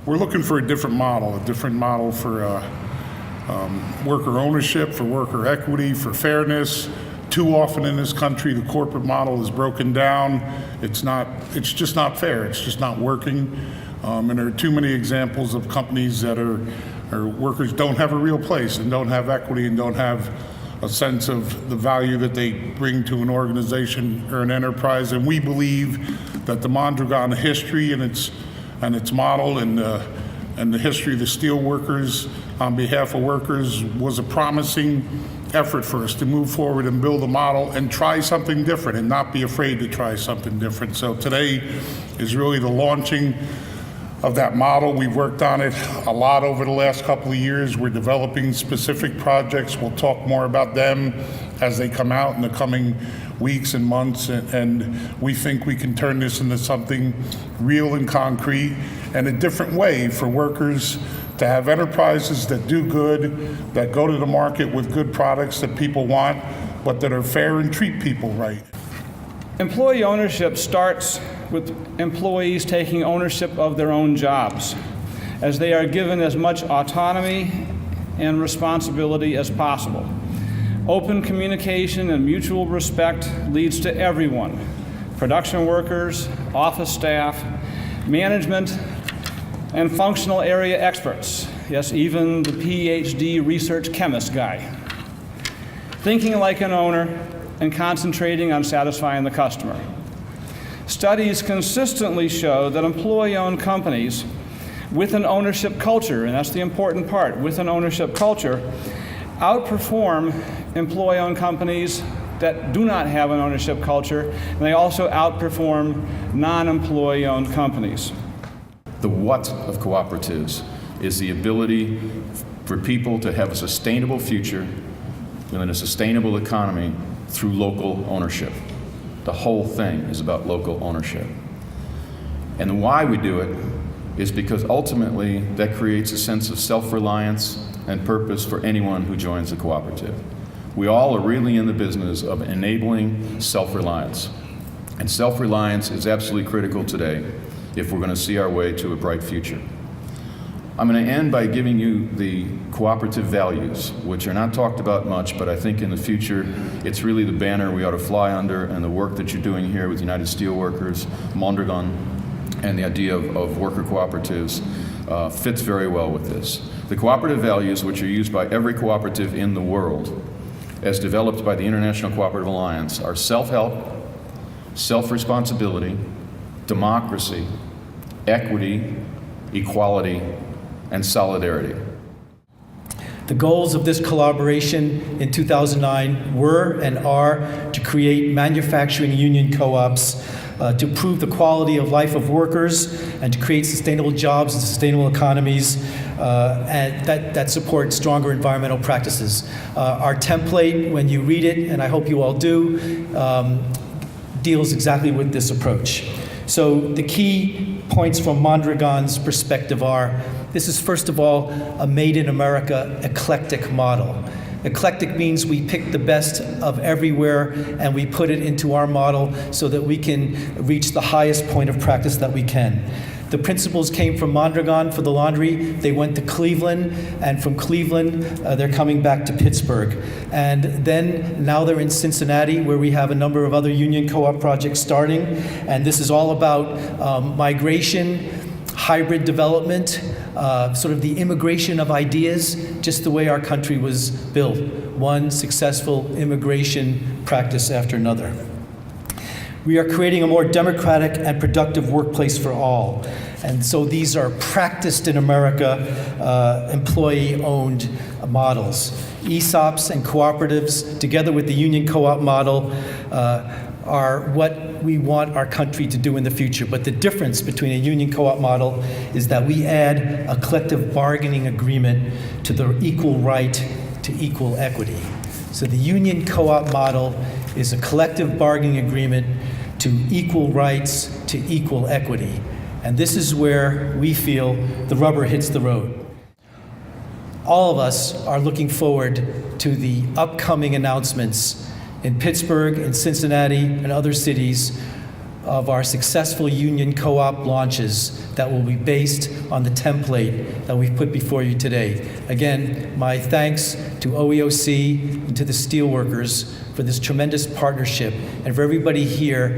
We're looking for a different model for worker ownership, for worker equity, for fairness. Too often in this country, the corporate model is broken down. It's just not fair. It's just not working. And there are too many examples of companies that are workers don't have a real place and don't have equity and don't have a sense of the value that they bring to an organization or an enterprise. And we believe that the Mondragon history and its model and the history of the Steelworkers on behalf of workers was a promising effort for us to move forward and build a model and try something different and not be afraid to try something different. So today is really the launching of that model. We've worked on it a lot over the last couple of years. We're developing specific projects. We'll talk more about them as they come out in the coming weeks and months, and we think we can turn this into something real and concrete and a different way for workers to have enterprises that do good, that go to the market with good products that people want, but that are fair and treat people right. Employee ownership starts with employees taking ownership of their own jobs, as they are given as much autonomy and responsibility as possible. Open communication and mutual respect leads to everyone: production workers, office staff, management, and functional area experts. Yes, even the PhD research chemist guy. Thinking like an owner and concentrating on satisfying the customer. Studies consistently show that employee-owned companies with an ownership culture, and that's the important part, with an ownership culture, outperform employee-owned companies that do not have an ownership culture, and they also outperform non-employee-owned companies. The what of cooperatives is the ability for people to have a sustainable future within a sustainable economy through local ownership. The whole thing is about local ownership. And the why we do it is because ultimately that creates a sense of self-reliance and purpose for anyone who joins the cooperative. We all are really in the business of enabling self-reliance. And self-reliance is absolutely critical today if we're going to see our way to a bright future. I'm going to end by giving you the cooperative values, which are not talked about much, but I think in the future it's really the banner we ought to fly under, and the work that you're doing here with United Steelworkers, Mondragon, and the idea of worker cooperatives fits very well with this. The cooperative values, which are used by every cooperative in the world, as developed by the International Cooperative Alliance, are self-help, self-responsibility, democracy, equity, equality, and solidarity. The goals of this collaboration in 2009 were and are to create manufacturing union co-ops, to improve the quality of life of workers, and to create sustainable jobs and sustainable economies and that support stronger environmental practices. Our template, when you read it, and I hope you all do, deals exactly with this approach. So the key points from Mondragon's perspective are: this is, first of all, a made-in-America eclectic model. Eclectic means we pick the best of everywhere and we put it into our model so that we can reach the highest point of practice that we can. The principles came from Mondragon for the laundry. They went to Cleveland, and from Cleveland, they're coming back to Pittsburgh. And then now they're in Cincinnati, where we have a number of other union co-op projects starting. And this is all about migration, hybrid development, sort of the immigration of ideas, just the way our country was built, one successful immigration practice after another. We are creating a more democratic and productive workplace for all. And so these are practiced in America, employee-owned models. Esops and cooperatives, together with the union co-op model, are what we want our country to do in the future. But the difference between a union co-op model is that we add a collective bargaining agreement to the equal right to equal equity. So the union co-op model is a collective bargaining agreement to equal rights to equal equity. And this is where we feel the rubber hits the road. All of us are looking forward to the upcoming announcements in Pittsburgh, in Cincinnati, and other cities, of our successful union co-op launches that will be based on the template that we've put before you today. Again, my thanks to OEOC and to the Steelworkers for this tremendous partnership, and for everybody here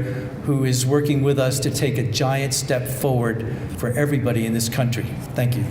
who is working with us to take a giant step forward for everybody in this country. Thank you.